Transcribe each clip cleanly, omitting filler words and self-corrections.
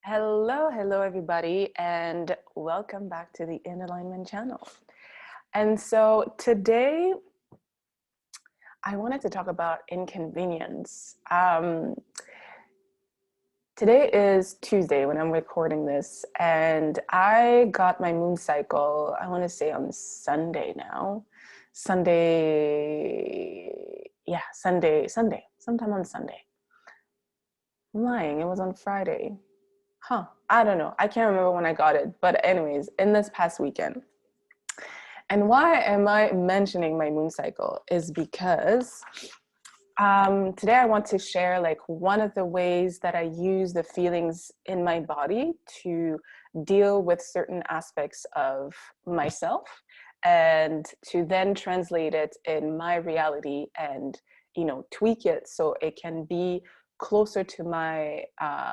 Hello everybody, and welcome back to the In Alignment channel. And so today I wanted to talk about inconvenience. Today is Tuesday when I'm recording this, and I got my moon cycle, I want to say on Sunday now. Sunday, sometime on Sunday. I'm lying, it was on Friday. I don't know. I can't remember when I got it. But anyways, in this past weekend. And why am I mentioning my moon cycle is because today I want to share like one of the ways that I use the feelings in my body to deal with certain aspects of myself and to then translate it in my reality and, tweak it so it can be closer to my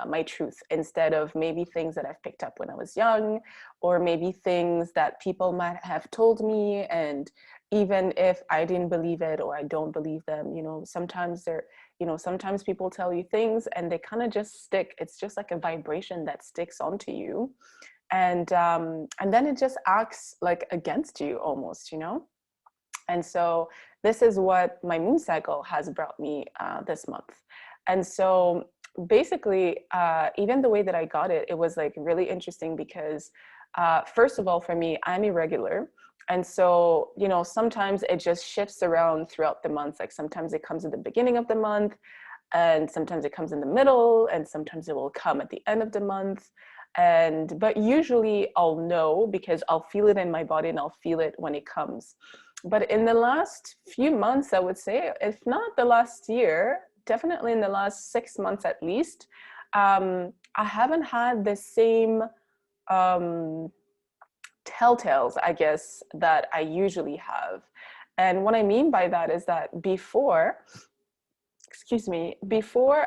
my truth, instead of maybe things that I've picked up when I was young, or maybe things that people might have told me, and even if I didn't believe it or I don't believe them, sometimes sometimes people tell you things and they kind of just stick. It's just like a vibration that sticks onto you, and then it just acts like against you almost, And so this is what my moon cycle has brought me this month. And so basically, even the way that I got it, it was like really interesting because first of all, for me, I'm irregular. And so, sometimes it just shifts around throughout the month. Like sometimes it comes at the beginning of the month, and sometimes it comes in the middle, and sometimes it will come at the end of the month. But usually I'll know because I'll feel it in my body and I'll feel it when it comes. But in the last few months, I would say, if not the last year, definitely in the last 6 months at least, I haven't had the same telltales, I guess, that I usually have. And what I mean by that is that before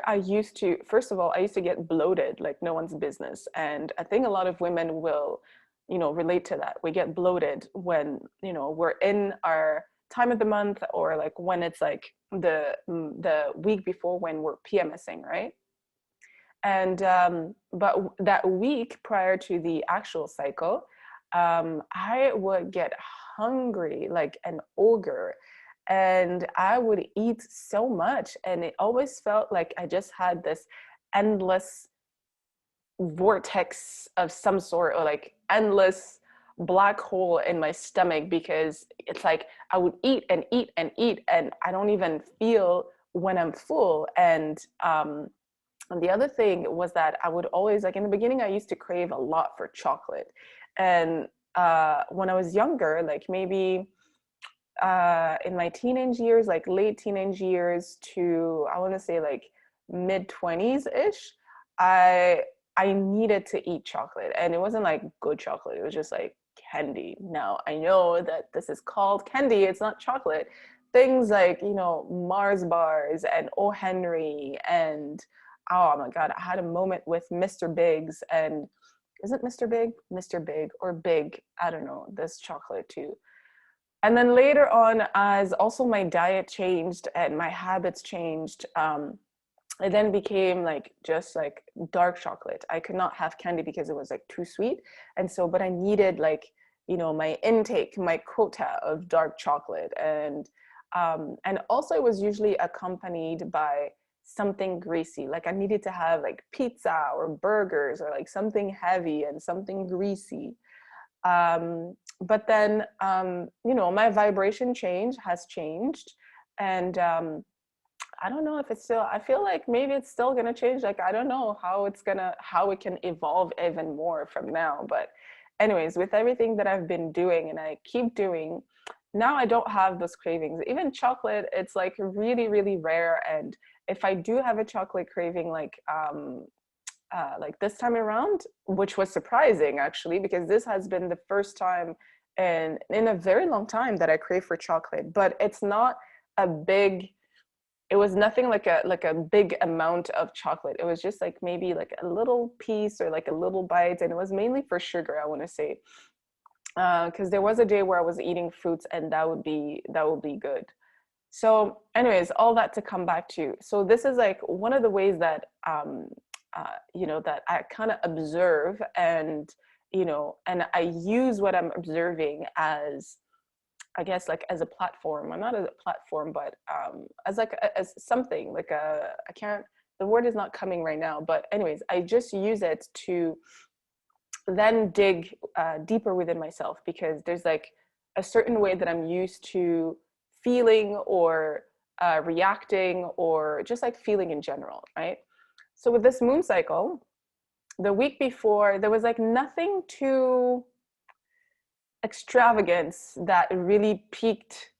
I used to, first of all, I used to get bloated like no one's business. And I think a lot of women will, relate to that. We get bloated when, we're in our time of the month, or like when it's like the week before when we're PMSing, right? And but that week prior to the actual cycle, I would get hungry like an ogre, and I would eat so much, and it always felt like I just had this endless vortex of some sort, or like endless black hole in my stomach, because it's like I would eat and eat and eat, and I don't even feel when I'm full. And the other thing was that I would always, like in the beginning, I used to crave a lot for chocolate. And when I was younger, like maybe in my teenage years, like late teenage years to, I want to say like mid 20s ish, I I needed to eat chocolate, and it wasn't like good chocolate. It was just like candy. Now I know that this is called candy. It's not chocolate. Things like, Mars bars and O. Henry, and oh my God, I had a moment with Mr. Biggs, and is it Mr. Big? Mr. Big or Big? I don't know. This chocolate too. And then later on, as also my diet changed and my habits changed, it then became like just like dark chocolate. I could not have candy because it was like too sweet. And so, but I needed like, my intake, my quota of dark chocolate. And also it was usually accompanied by something greasy. Like I needed to have like pizza or burgers, or like something heavy and something greasy. But then, my vibration has changed. And I don't know if it's still, I feel like maybe it's still going to change. Like, I don't know how it can evolve even more from now. But anyways, with everything that I've been doing and I keep doing, now I don't have those cravings. Even chocolate, it's like really, really rare. And if I do have a chocolate craving, like this time around, which was surprising actually, because this has been the first time in a very long time that I crave for chocolate. But it's not a big, it was nothing like a big amount of chocolate. It was just like maybe like a little piece or like a little bite, and it was mainly for sugar, I want to say, because there was a day where I was eating fruits, and that would be good. So anyways, all that to come back to, so this is like one of the ways that you know, that I kind of observe, and, you know, and I use what I'm observing as, I guess, like as a platform, or not as a platform, but as like as something like a, I can't, the word is not coming right now, but anyways, I just use it to then dig deeper within myself, because there's like a certain way that I'm used to feeling, or reacting, or just like feeling in general, right? So with this moon cycle, the week before, there was like nothing too extravagance that really piqued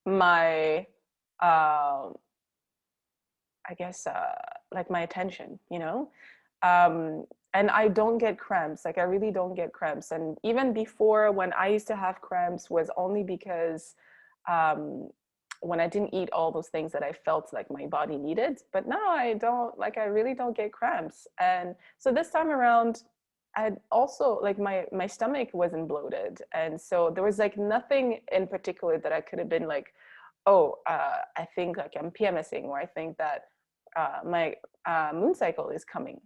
my I guess like my attention, you know. And I don't get cramps, like I really don't get cramps. And even before, when I used to have cramps, was only because um when I didn't eat all those things that I felt like my body needed. But now I don't, like I really don't get cramps. And so this time around, I also, like my stomach wasn't bloated, and so there was like nothing in particular that I could have been like, oh, I think like I'm PMSing, or I think that my moon cycle is coming.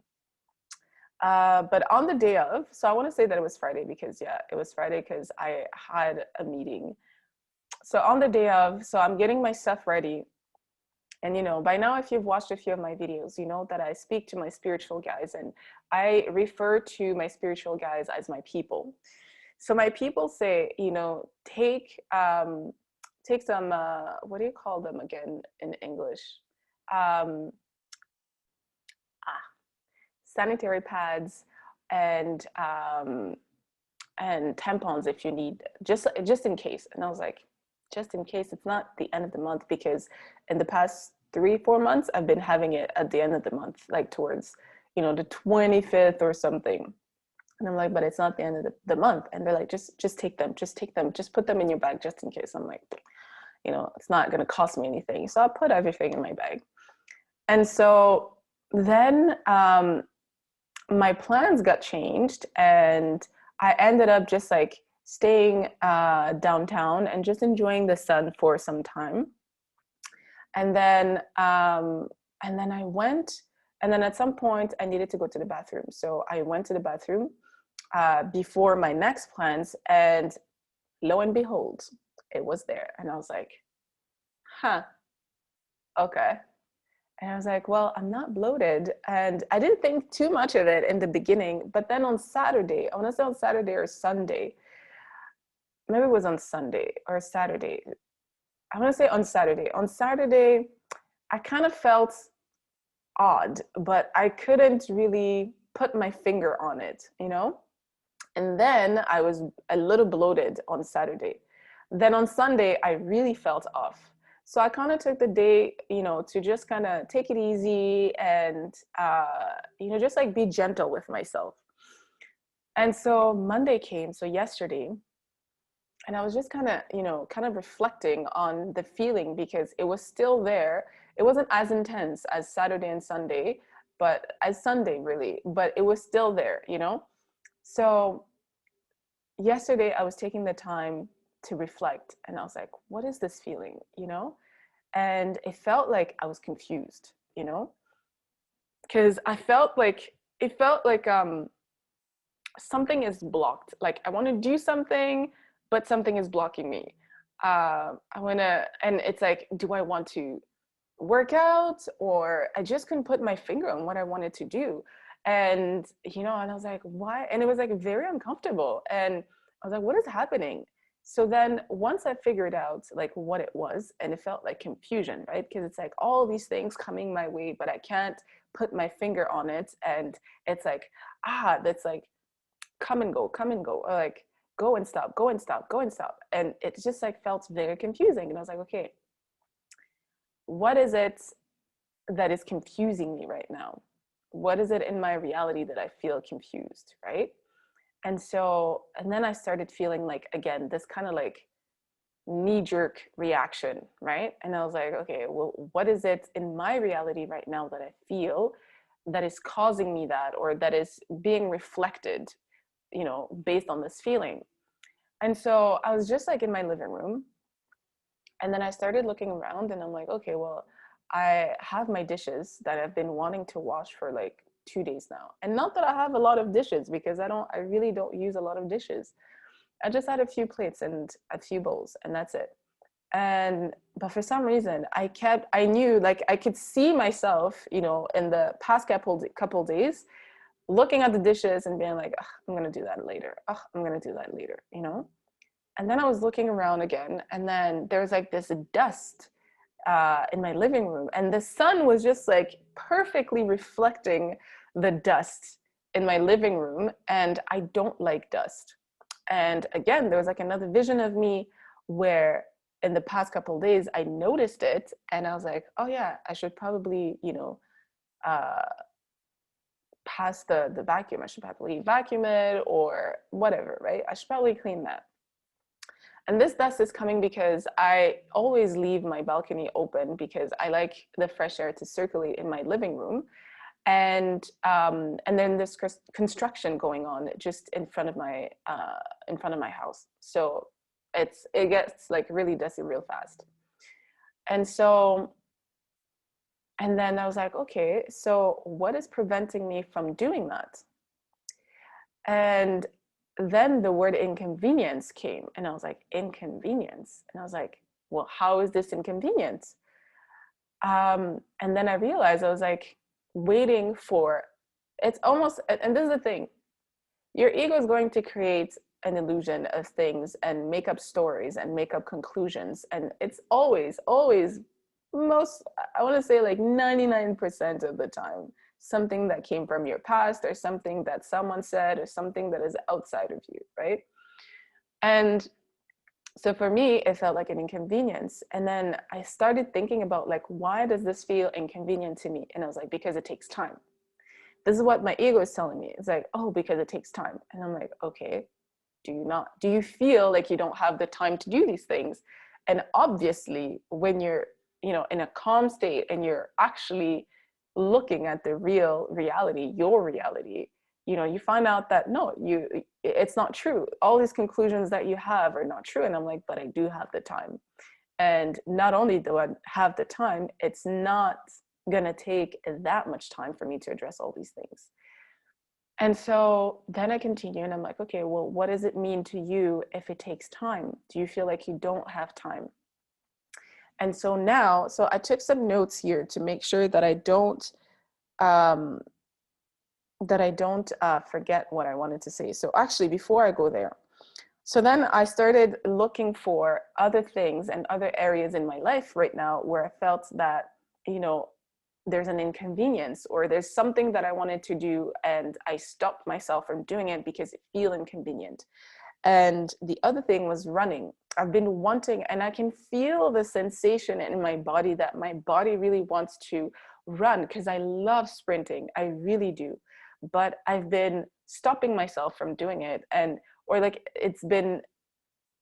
But on the day of, so I want to say that it was Friday, because yeah, it was Friday, because I had a meeting. So on the day of, so I'm getting my stuff ready. And, you know, by now, if you've watched a few of my videos, you know that I speak to my spiritual guides, and I refer to my spiritual guides as my people. So my people say, you know, take some, what do you call them again in English? Um, Sanitary pads, and tampons if you need, just in case. And I was like, just in case, it's not the end of the month, because in the past 3-4 months I've been having it at the end of the month, like towards, you know, the 25th or something. And I'm like, but it's not the end of the month. And they're like, just take them, just put them in your bag just in case. I'm like, you know, it's not going to cost me anything. So I put everything in my bag. And so then my plans got changed, and I ended up just like staying downtown and just enjoying the sun for some time. And then I went, and then at some point I needed to go to the bathroom. So I went to the bathroom before my next plans, and lo and behold, it was there. And I was like, huh, okay. And I was like, well, I'm not bloated. And I didn't think too much of it in the beginning. But then on Saturday, I want to say on Saturday or Sunday, maybe it was on Sunday or Saturday. I want to say on Saturday. On Saturday, I kind of felt odd, but I couldn't really put my finger on it, you know? And then I was a little bloated on Saturday. Then on Sunday, I really felt off. So I kind of took the day, you know, to just kind of take it easy, and, you know, just like be gentle with myself. And so Monday came, so yesterday, and I was just kind of, you know, kind of reflecting on the feeling, because it was still there. It wasn't as intense as Saturday and Sunday, but as Sunday really, but it was still there, you know? So yesterday I was taking the time to reflect, and I was like, what is this feeling, you know? And it felt like I was confused, you know? Because I felt like, it felt like something is blocked. Like I want to do something, but something is blocking me. I want to, and it's like, do I want to work out, or I just couldn't put my finger on what I wanted to do. And, you know, and I was like, why? And it was like very uncomfortable. And I was like, what is happening? So then once I figured out like what it was, and it felt like confusion, right? Because it's like all these things coming my way, but I can't put my finger on it. And it's like, that's like, come and go, or like go and stop, go and stop, go and stop. And it just like felt very confusing. And I was like, okay, what is it that is confusing me right now? What is it in my reality that I feel confused, right? And so, and then I started feeling like, again, this kind of like knee-jerk reaction, right? And I was like, okay, well, what is it in my reality right now that I feel that is causing me that, or that is being reflected, you know, based on this feeling? And so I was just like in my living room, and then I started looking around, and I'm like, okay, well, I have my dishes that I've been wanting to wash for like 2 days now. And not that I have a lot of dishes, because I really don't use a lot of dishes. I just had a few plates and a few bowls, and that's it. But for some reason, I knew, like, I could see myself, you know, in the past couple days, looking at the dishes and being like, I'm gonna do that later. I'm gonna do that later, you know? And then I was looking around again, and then there was like this dust in my living room, and the sun was just like perfectly reflecting the dust in my living room, and I don't like dust. And again, there was like another vision of me where in the past couple of days I noticed it, and I was like, oh yeah, I should probably, you know, pass the vacuum. I should probably vacuum it or whatever, right? I should probably clean that. And this dust is coming because I always leave my balcony open because I like the fresh air to circulate in my living room. And then there's construction going on just in front of my house. So it gets like really dusty real fast. And so, and then I was like, okay, so what is preventing me from doing that? And then the word inconvenience came, and I was like, inconvenience? And I was like, well, how is this inconvenient? And then I realized I was like waiting for, it's almost, and this is the thing, your ego is going to create an illusion of things and make up stories and make up conclusions. And it's always, most, I want to say like 99% of the time, something that came from your past, or something that someone said, or something that is outside of you, right? And so for me, it felt like an inconvenience. And then I started thinking about, like, why does this feel inconvenient to me? And I was like, because it takes time. This is what my ego is telling me. It's like, oh, because it takes time. And I'm like, okay, do you feel like you don't have the time to do these things? And obviously, when you're, you know, in a calm state and you're actually looking at the real reality, your reality, you know, you find out that no, it's not true. All these conclusions that you have are not true. And I'm like, but I do have the time. And not only do I have the time, it's not gonna take that much time for me to address all these things. And so then I continue, and I'm like, okay, well, what does it mean to you if it takes time? Do you feel like you don't have time? And so now, so I took some notes here to make sure that I don't forget what I wanted to say. So actually, before I go there, so then I started looking for other things and other areas in my life right now where I felt that, you know, there's an inconvenience, or there's something that I wanted to do and I stopped myself from doing it because it feels inconvenient. And the other thing was running. I've been wanting, and I can feel the sensation in my body that my body really wants to run, because I love sprinting. I really do. But I've been stopping myself from doing it. And, or like,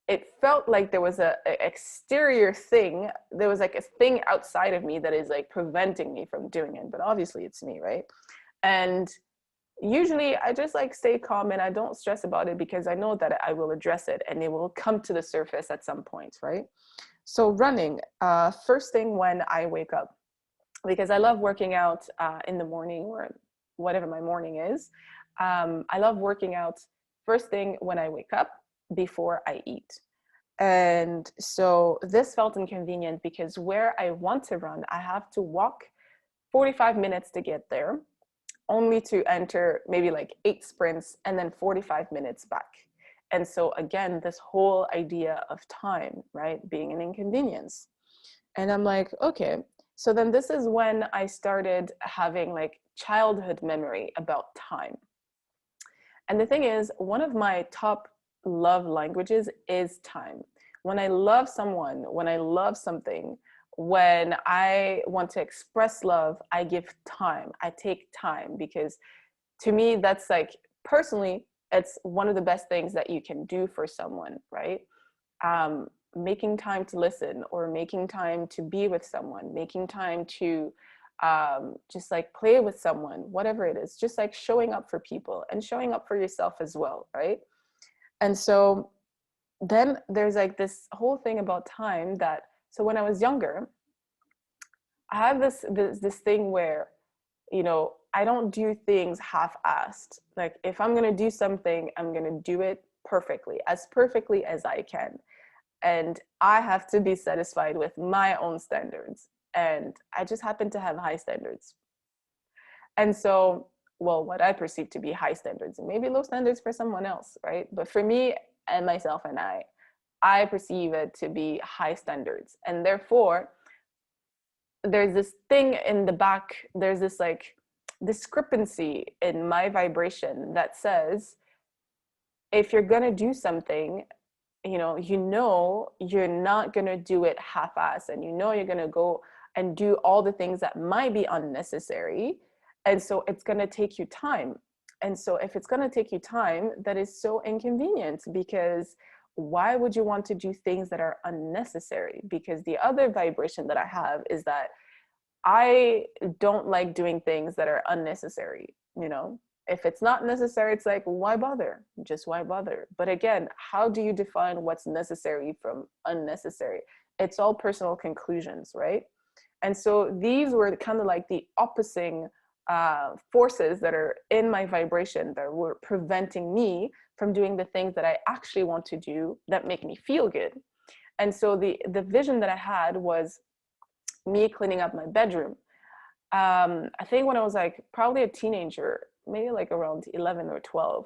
it felt like there was a exterior thing. There was like a thing outside of me that is like preventing me from doing it. But obviously it's me, right? And usually I just like stay calm and I don't stress about it, because I know that I will address it and it will come to the surface at some point, right? So running, first thing when I wake up, because I love working out in the morning, or whatever my morning is. I love working out first thing when I wake up, before I eat. And so this felt inconvenient because where I want to run, I have to walk 45 minutes to get there, only to enter maybe like 8 sprints and then 45 minutes back. And so again, this whole idea of time, right, being an inconvenience. And I'm like, okay. So then this is when I started having like childhood memory about time. And the thing is, one of my top love languages is time. When I love someone, when I love something, when I want to express love, I give time. I take time, because to me, that's like, personally, it's one of the best things that you can do for someone, right? Making time to listen, or making time to be with someone, making time to just like play with someone, whatever it is, just like showing up for people and showing up for yourself as well, right? And so then there's like this whole thing about time that, so when I was younger, I have this thing where, you know, I don't do things half-assed. Like if I'm going to do something, I'm going to do it perfectly as I can. And I have to be satisfied with my own standards. And I just happen to have high standards. And so, well, what I perceive to be high standards, and maybe low standards for someone else, right? But for me and myself and I perceive it to be high standards. And therefore, there's this thing in the back, there's this like discrepancy in my vibration that says, if you're going to do something, you're not going to do it half-ass, and you're going to go and do all the things that might be unnecessary. And so it's going to take you time. And so if it's going to take you time, that is so inconvenient, because why would you want to do things that are unnecessary? Because the other vibration that I have is that I don't like doing things that are unnecessary. If it's not necessary, it's like, why bother? Just why bother? But again, how do you define what's necessary from unnecessary? It's all personal conclusions, right? And so these were kind of like the opposing forces that are in my vibration that were preventing me from doing the things that I actually want to do that make me feel good. And so the vision that I had was me cleaning up my bedroom. I think when I was like probably a teenager, maybe like around 11 or 12,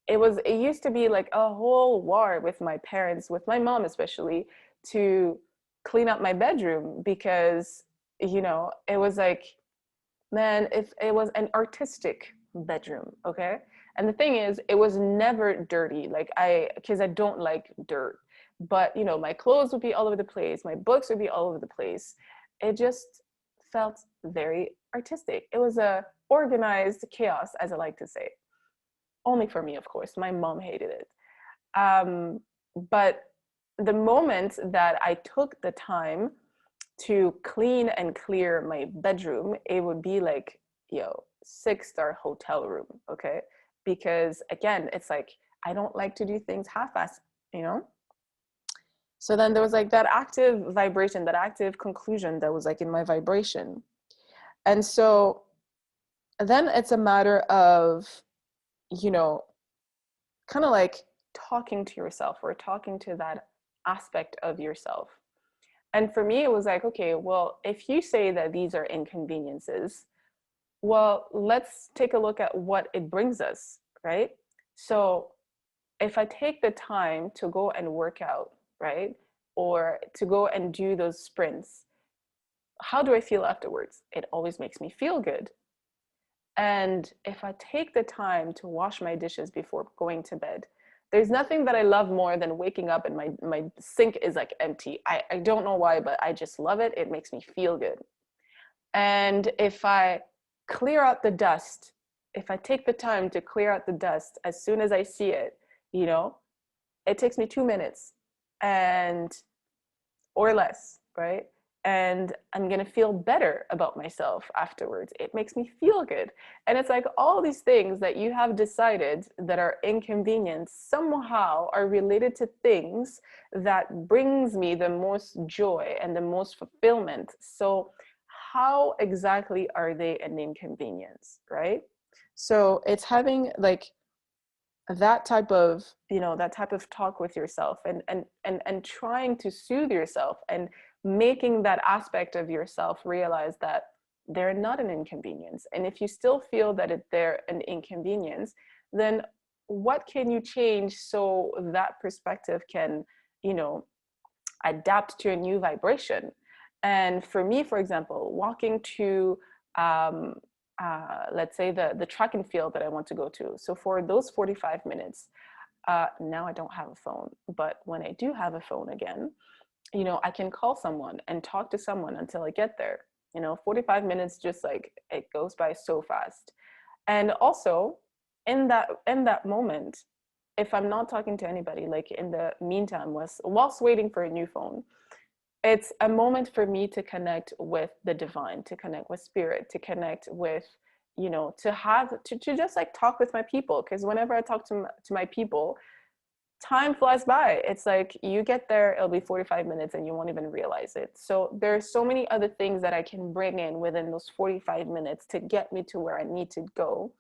it used to be like a whole war with my parents, with my mom especially, to clean up my bedroom, because it was like, man, if it was an artistic bedroom, okay? And the thing is, it was never dirty, because I don't like dirt. But my clothes would be all over the place, my books would be all over the place. It just felt very artistic. It was a organized chaos, as I like to say. Only for me, of course. My mom hated it. But the moment that I took the time to clean and clear my bedroom, it would be like, 6-star hotel room, okay? Because again, it's like, I don't like to do things half-assed, So then there was like that active vibration, that active conclusion that was like in my vibration. And so then it's a matter of, kind of like talking to yourself, or talking to that aspect of yourself. And for me, it was like, okay, well, if you say that these are inconveniences, well, let's take a look at what it brings us, right? So if I take the time to go and work out, right? Or to go and do those sprints, how do I feel afterwards? It always makes me feel good. And if I take the time to wash my dishes before going to bed, there's nothing that I love more than waking up and my sink is like empty. I don't know why, but I just love it. It makes me feel good. And if I clear out the dust, if I take the time to clear out the dust as soon as I see it, it takes me 2 minutes or less, right? And I'm going to feel better about myself afterwards. It makes me feel good. And it's like all these things that you have decided that are inconvenient somehow are related to things that brings me the most joy and the most fulfillment. So how exactly are they an inconvenience, right? So it's having like that type of talk with yourself, and trying to soothe yourself, and making that aspect of yourself realize that they're not an inconvenience. And if you still feel that they're an inconvenience, then what can you change so that perspective can adapt to a new vibration? And for me, for example, walking to let's say the track and field that I want to go to. So for those 45 minutes, now I don't have a phone, but when I do have a phone again, I can call someone and talk to someone until I get there. 45 minutes, just like it goes by so fast. And also in that moment, if I'm not talking to anybody, like in the meantime, whilst waiting for a new phone, it's a moment for me to connect with the divine, to connect with spirit, to connect with, to just like talk with my people. Because whenever I talk to my people, time flies by. It's like you get there, it'll be 45 minutes and you won't even realize it. So there's so many other things that I can bring in within those 45 minutes to get me to where I need to go,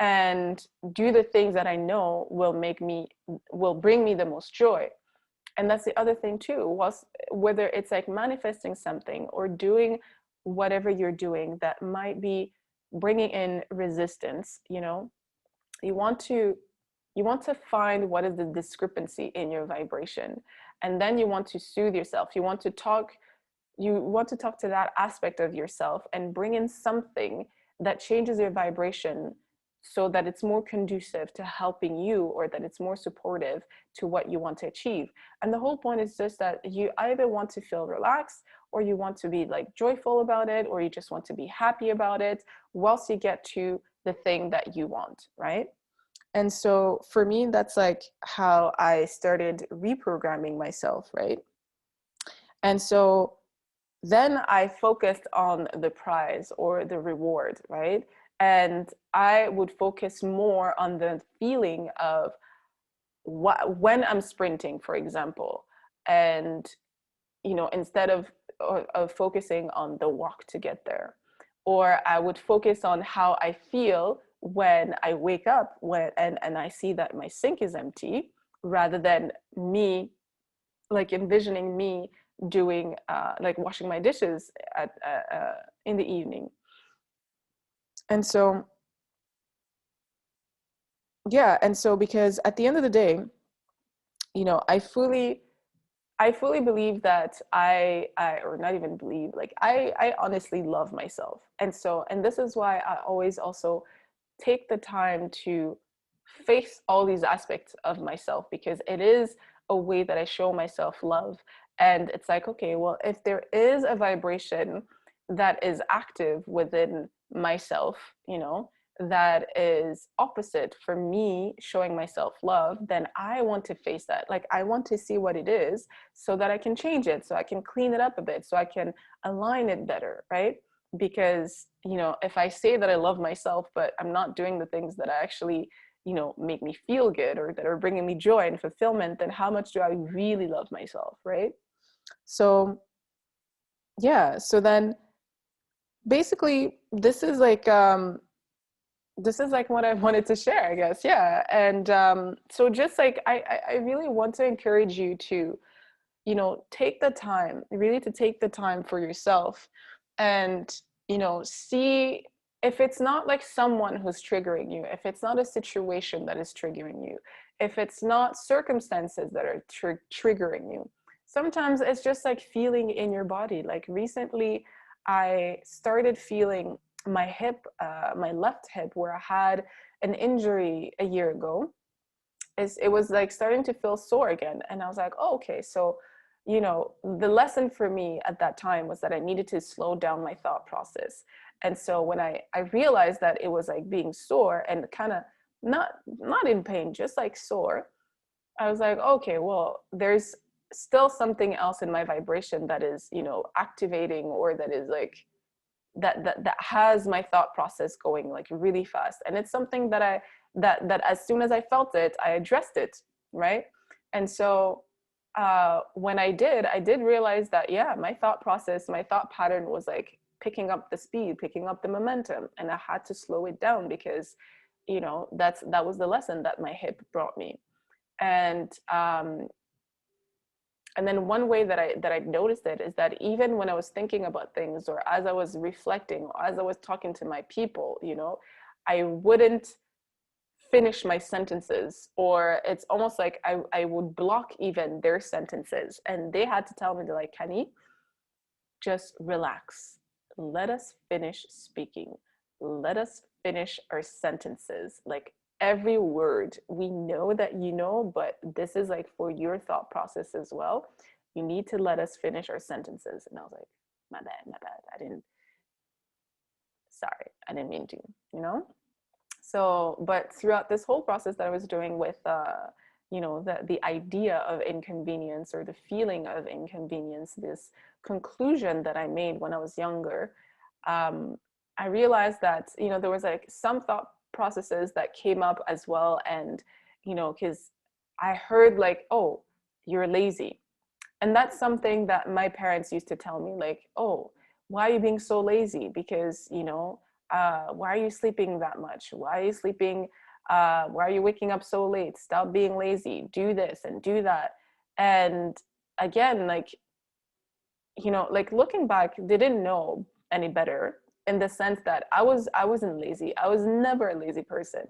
and do the things that I know will bring me the most joy. And that's the other thing too, was whether it's like manifesting something or doing whatever you're doing that might be bringing in resistance, you know, you want to find what is the discrepancy in your vibration, and then you want to soothe yourself. You want to talk to that aspect of yourself and bring in something that changes your vibration so that it's more conducive to helping you, or that it's more supportive to what you want to achieve. And the whole point is just that you either want to feel relaxed, or you want to be like joyful about it, or you just want to be happy about it whilst you get to the thing that you want, right? And so for me, that's like how I started reprogramming myself, right? And so then I focused on the prize or the reward, right? And I would focus more on the feeling of when I'm sprinting, for example, and you know, instead of focusing on the walk to get there. Or I would focus on how I feel when I wake up and I see that my sink is empty, rather than me like envisioning me doing like washing my dishes in the evening. And so yeah, and so because at the end of the day, you know, I fully believe that I or not even believe, like I honestly love myself. And so, and this is why I always also take the time to face all these aspects of myself, because it is a way that I show myself love. And it's like, okay, well, if there is a vibration that is active within myself, you know, that is opposite for me showing myself love, then I want to face that. Like, I want to see what it is so that I can change it, so I can clean it up a bit, so I can align it better, right? Because, you know, if I say that I love myself, but I'm not doing the things that actually, you know, make me feel good or that are bringing me joy and fulfillment, then how much do I really love myself, right? So, yeah. So then basically this is like what I wanted to share, I guess. Yeah. And so just like I really want to encourage you to, you know, take the time, really to take the time for yourself, and, you know, see if it's not like someone who's triggering you, if it's not a situation that is triggering you, if it's not circumstances that are triggering you. Sometimes it's just like feeling in your body. Like recently, I started feeling my hip, my left hip, where I had an injury a year ago. It was like starting to feel sore again. And I was like, oh, okay. So, you know, the lesson for me at that time was that I needed to slow down my thought process. And so when I realized that it was like being sore and kind of not in pain, just like sore, I was like, okay, well, there's still something else in my vibration that is, you know, activating, or that is like that has my thought process going like really fast. And it's something that that as soon as I felt it, I addressed it, right? And so when I did realize that, yeah, my thought process, my thought pattern was like picking up the speed, picking up the momentum, and I had to slow it down, because, you know, that was the lesson that my hip brought me. And then one way that I noticed it is that even when I was thinking about things, or as I was reflecting, or as I was talking to my people, you know, I wouldn't finish my sentences, or it's almost like I would block even their sentences, and they had to tell me, they're like, Kenny, just relax. Let us finish speaking. Let us finish our sentences. Like, every word, we know that you know, but this is like for your thought process as well. You need to let us finish our sentences. And I was like, my bad. I didn't mean to, you know? So, but throughout this whole process that I was doing with, you know, the idea of inconvenience, or the feeling of inconvenience, this conclusion that I made when I was younger, um, I realized that, you know, there was like some thought processes that came up as well. And, you know, because I heard like, oh, you're lazy. And that's something that my parents used to tell me, like, oh, why are you being so lazy? Because, you know, why are you sleeping that much? Why are you sleeping? Why are you waking up so late? Stop being lazy. Do this and do that. And again, like, you know, like looking back, they didn't know any better in the sense that I wasn't lazy. I was never a lazy person.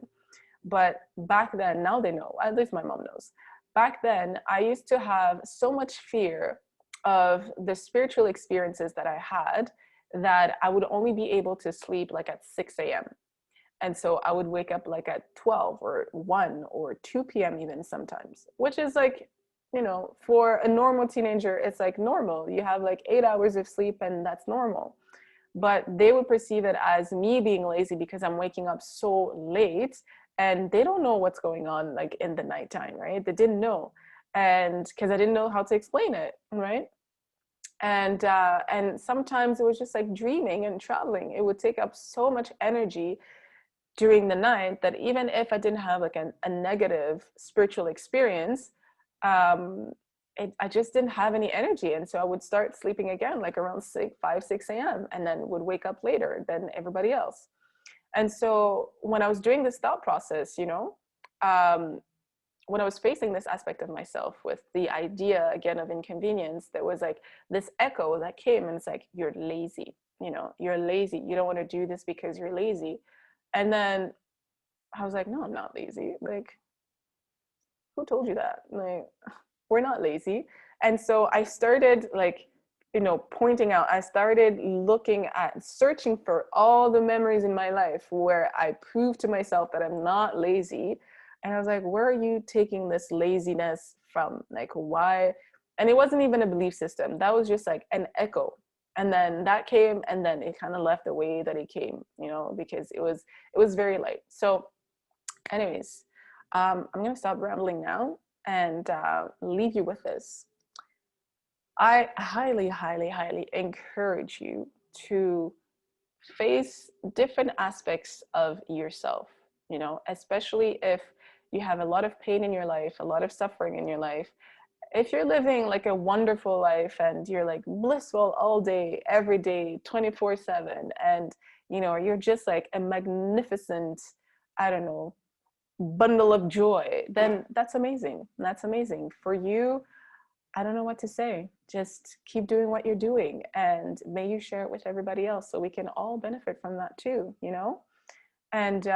But back then, now they know, at least my mom knows. Back then, I used to have so much fear of the spiritual experiences that I had that I would only be able to sleep like at 6 a.m. And so I would wake up like at 12 or 1 or 2 p.m. even sometimes, which is like, you know, for a normal teenager, it's like normal. You have like 8 hours of sleep and that's normal. But they would perceive it as me being lazy because I'm waking up so late and they don't know what's going on like in the nighttime, right? They didn't know. And because I didn't know how to explain it, right? And sometimes it was just like dreaming and traveling. It would take up so much energy during the night that even if I didn't have like a negative spiritual experience, um, I just didn't have any energy. And so I would start sleeping again, like around 6 a.m. and then would wake up later than everybody else. And so when I was doing this thought process, you know, um, when I was facing this aspect of myself with the idea again of inconvenience, there was like this echo that came and it's like, you're lazy, you know, you're lazy. You don't want to do this because you're lazy. And then I was like, no, I'm not lazy. Like, who told you that? Like, we're not lazy. And so I started like, you know, pointing out, I started looking at searching for all the memories in my life where I proved to myself that I'm not lazy. And I was like, where are you taking this laziness from? Like, why? And it wasn't even a belief system. That was just like an echo. And then that came and then it kind of left the way that it came, you know, because it was very light. So anyways, I'm going to stop rambling now and leave you with this. I highly, highly, highly encourage you to face different aspects of yourself, you know, especially if you have a lot of pain in your life, a lot of suffering in your life. If you're living like a wonderful life and you're like blissful all day, every day, 24/7, and you know, you're just like a magnificent, I don't know, bundle of joy, then that's amazing. That's amazing. For you, I don't know what to say. Just keep doing what you're doing and may you share it with everybody else so we can all benefit from that too, you know? And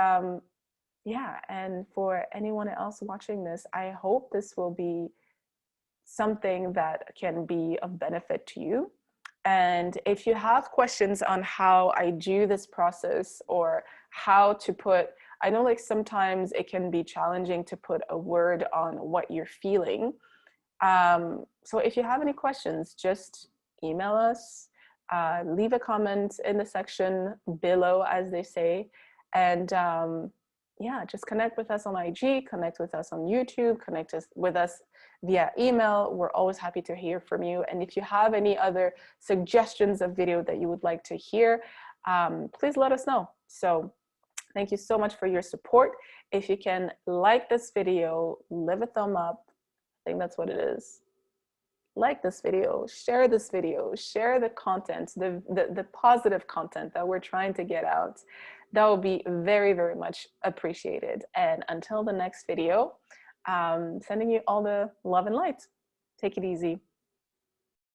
yeah, and for anyone else watching this, I hope this will be something that can be of benefit to you. And if you have questions on how I do this process or how to put, I know like sometimes it can be challenging to put a word on what you're feeling. So if you have any questions, just email us, leave a comment in the section below, as they say. And yeah, just connect with us on IG, connect with us on YouTube, connect with us via email. We're always happy to hear from you. And if you have any other suggestions of video that you would like to hear, please let us know. So thank you so much for your support. If you can like this video, leave a thumb up. I think that's what it is. Like this video, share the content, the positive content that we're trying to get out. That will be very, very much appreciated. And until the next video, sending you all the love and light. Take it easy.